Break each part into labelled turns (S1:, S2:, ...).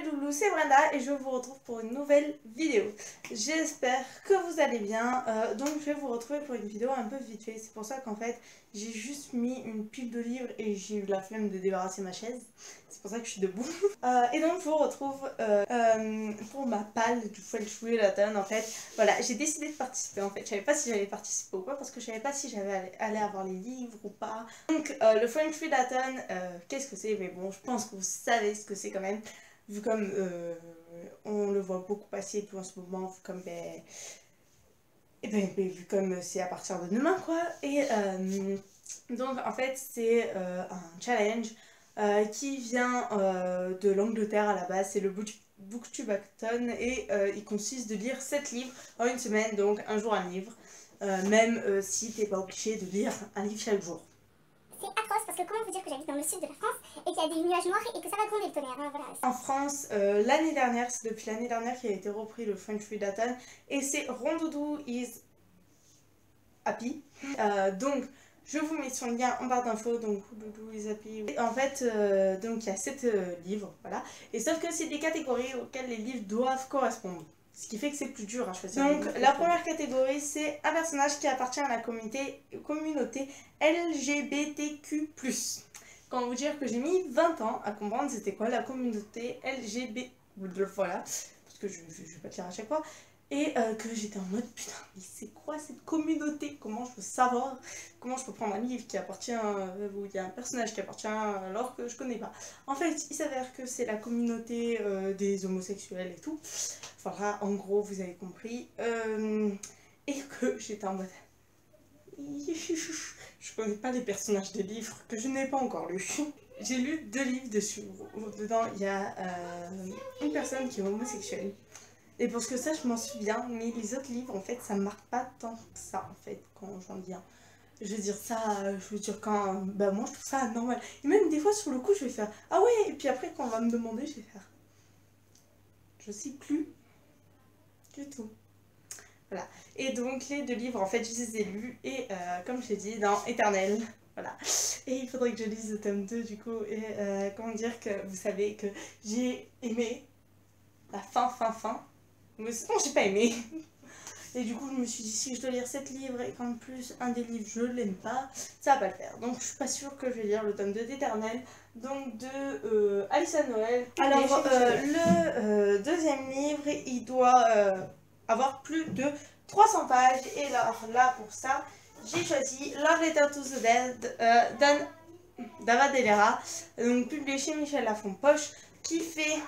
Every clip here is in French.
S1: les loulous, c'est Brenda et je vous retrouve pour une nouvelle vidéo. J'espère que vous allez bien. Donc je vais vous retrouver pour une vidéo un peu vite fait. C'est pour ça qu'en fait j'ai juste mis une pile de livres et j'ai eu la flemme de débarrasser ma chaise. C'est pour ça que je suis debout. Et donc je vous retrouve pour ma palle du French Freelaton. En fait, voilà, j'ai décidé de participer en fait. Je savais pas si j'allais participer ou pas parce que je savais pas si j'allais avoir les livres ou pas. Donc le French Freelaton, qu'est-ce que c'est? Mais bon, je pense que vous savez ce que c'est quand même. Vu comme on le voit beaucoup passer et tout en ce moment, vu comme vu comme c'est à partir de demain quoi. Et donc en fait c'est un challenge qui vient de l'Angleterre à la base, c'est le Booktube-A-thon et il consiste de lire 7 livres en une semaine, donc un jour un livre, même si t'es pas obligé de lire un livre chaque jour.
S2: C'est atroce parce que comment vous dire que j'habite dans le sud de la France et qu'il y a des nuages noirs et que ça va gronder le tonnerre, hein, voilà.
S1: En France, l'année dernière, c'est depuis l'année dernière qu'il a été repris le French Freelaton et c'est Rondoudou is Happy. Donc je vous mets son lien en barre d'infos, donc Rondoudou is Happy. Et en fait, donc il y a 7 livres, voilà. Et sauf que c'est des catégories auxquelles les livres doivent correspondre. Ce qui fait que c'est plus dur à choisir. Donc la première catégorie, c'est un personnage qui appartient à la communauté LGBTQ+. Quand vous dire que j'ai mis 20 ans à comprendre c'était quoi la communauté LGBT, voilà, parce que je vais pas te dire à chaque fois, et que j'étais en mode putain, mais c'est quoi cette communauté? Comment je peux savoir? Comment je peux prendre un livre qui appartient, où il y a un personnage qui appartient alors que je connais pas? En fait, il s'avère que c'est la communauté des homosexuels et tout. Voilà, en gros, vous avez compris. Et que j'étais en mode... Je connais pas les personnages des livres que je n'ai pas encore lus. J'ai lu 2 livres dessus. Dedans, il y a une personne qui est homosexuelle. Et parce que ça, je m'en souviens. Mais les autres livres, en fait, ça me marque pas tant que ça, en fait, quand j'en lis un. Je veux dire ça, je veux dire quand... Bah moi, je trouve ça normal. Et même des fois, sur le coup, je vais faire... Ah ouais, et puis après, quand on va me demander, je vais faire... Je sais plus du tout. Voilà. Et donc les 2 livres, en fait, je les ai lus et comme je l'ai dit, dans Éternel. Voilà. Et il faudrait que je lise le tome 2 du coup. Et comment dire que vous savez que j'ai aimé la fin. Mais sinon, j'ai pas aimé. Et du coup, je me suis dit, si je dois lire 7 livres et qu'en plus, un des livres, je l'aime pas, ça va pas le faire. Donc, je suis pas sûre que je vais lire le tome 2 d'Éternel, donc de Alyssa Noël. Alors, le deuxième livre, il doit avoir plus de 300 pages. Et là pour ça, j'ai choisi Love Letter to the Dead d'Ava Delera, donc publié chez Michel Lafon-Poche, qui fait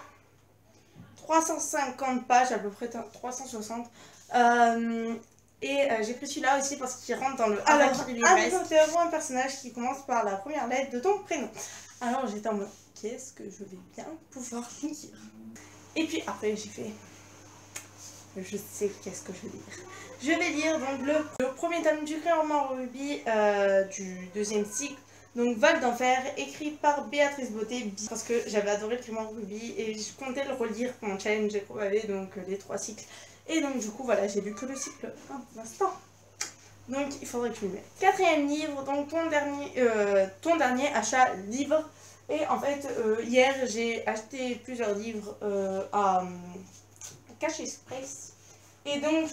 S1: 350 pages, à peu près 360. J'ai pris celui-là aussi parce qu'il rentre dans le... Alors, un personnage qui commence par la première lettre de ton prénom. Alors j'étais en mode, qu'est-ce que je vais bien pouvoir lire? Et puis après j'ai fait... Je sais qu'est-ce que je vais lire. Je vais lire donc le premier tome du Roman Ruby du 2e cycle. Donc Vol d'enfer, écrit par Béatrice Beauté, parce que j'avais adoré le Clément Ruby et je comptais le relire pour mon challenge Écrevavée, donc les 3 cycles. Et donc du coup voilà, j'ai lu que le cycle 1 pour l'instant. Donc il faudrait que je me mette. 4e livre, donc ton dernier achat livre. Et en fait hier j'ai acheté plusieurs livres à Cash Express. Et donc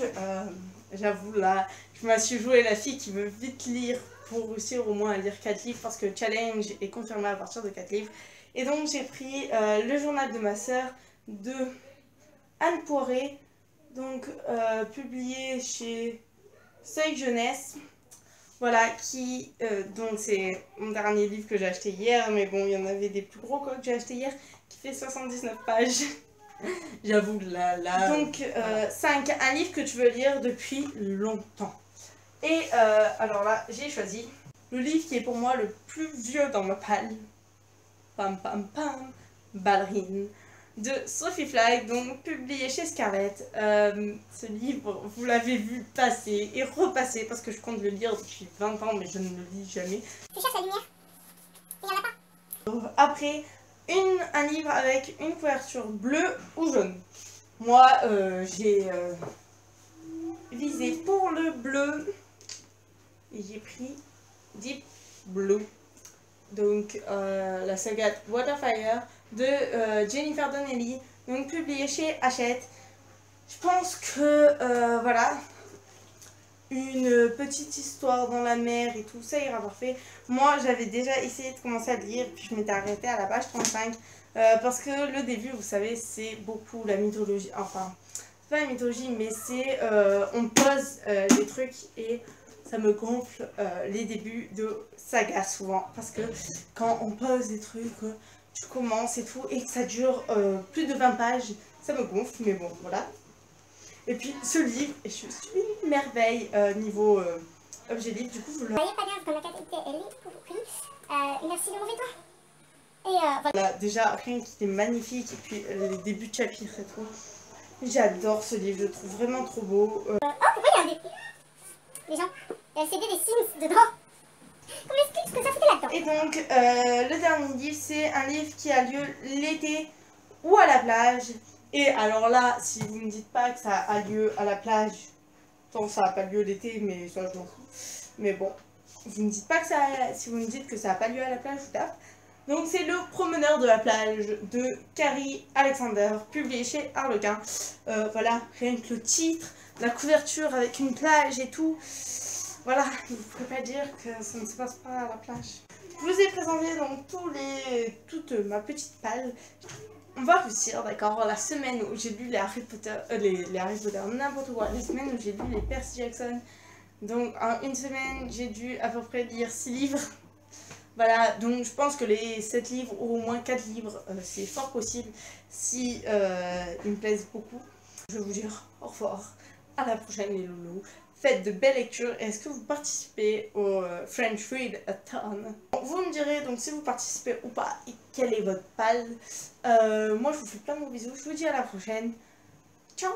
S1: j'avoue là, je me suis jouée la fille qui veut vite lire pour réussir au moins à lire 4 livres parce que le challenge est confirmé à partir de 4 livres. Et donc j'ai pris le journal de ma soeur de Anne Poiré, donc publié chez Seuil Jeunesse. Voilà, donc c'est mon dernier livre que j'ai acheté hier, mais bon, il y en avait des plus gros que j'ai acheté hier, qui fait 79 pages. J'avoue, là... Donc, 5, un livre que tu veux lire depuis longtemps. Et alors là, j'ai choisi le livre qui est pour moi le plus vieux dans ma palle. Pam pam pam, Ballerine, de Sophie Fly, donc publié chez Scarlett. Ce livre, vous l'avez vu passer et repasser parce que je compte le lire depuis 20 ans, mais je ne le lis jamais.
S2: Tu cherches la lumière? Il n'y en a pas.
S1: Après, un livre avec une couverture bleue ou jaune. Moi, j'ai visé pour le bleu et j'ai pris Deep Blue. Donc la saga Waterfire de Jennifer Donnelly, donc publié chez Hachette. Je pense que voilà, une petite histoire dans la mer et tout ça ira parfait. Moi j'avais déjà essayé de commencer à le lire, puis je m'étais arrêtée à la page 35 parce que le début, vous savez, c'est beaucoup la mythologie, enfin c'est pas la mythologie, mais c'est on pose des trucs et ça me gonfle les débuts de saga souvent, parce que quand on pose des trucs, tu commences et tout, et que ça dure plus de 20 pages, ça me gonfle, mais bon, voilà. Et puis ce livre est juste une merveille niveau objet livre, du coup je le...
S2: Vous voyez pas bien comme la qualité elle est pourrie. Merci de mauvais temps. Et voilà.
S1: Voilà, déjà rien qu'il est magnifique, et puis les débuts de chapitre et tout. J'adore ce livre, je le trouve vraiment trop beau.
S2: Oh, pourquoi il y a des gens, il y a le CD des Sims dedans. Qu'on m'explique ce que ça foutait là-dedans.
S1: Et donc le dernier livre, c'est un livre qui a lieu l'été ou à la plage. Et alors là, si vous ne me dites pas que ça a lieu à la plage, tant ça n'a pas lieu l'été, mais ça je m'en fous. Mais bon, vous ne dites pas que ça si vous me dites que ça n'a pas lieu à la plage, je tape. Donc c'est Le Promeneur de la plage de Carrie Alexander, publié chez Harlequin. Voilà, rien que le titre, la couverture avec une plage et tout. Voilà, vous ne pouvez pas dire que ça ne se passe pas à la plage. Je vous ai présenté donc toute ma petite palle. On va réussir, d'accord, la semaine où j'ai lu les Harry Potter, les Harry Potter, n'importe quoi, la semaine où j'ai lu les Percy Jackson. Donc en une semaine, j'ai dû à peu près lire 6 livres. Voilà, donc je pense que les 7 livres ou au moins 4 livres, c'est fort possible si ils me plaisent beaucoup. Je vais vous dire au revoir, à la prochaine les loulous. Faites de belles lectures. Est-ce que vous participez au French Read-A-Thon? Vous me direz donc si vous participez ou pas et quelle est votre palle. Moi je vous fais plein de gros bisous. Je vous dis à la prochaine. Ciao!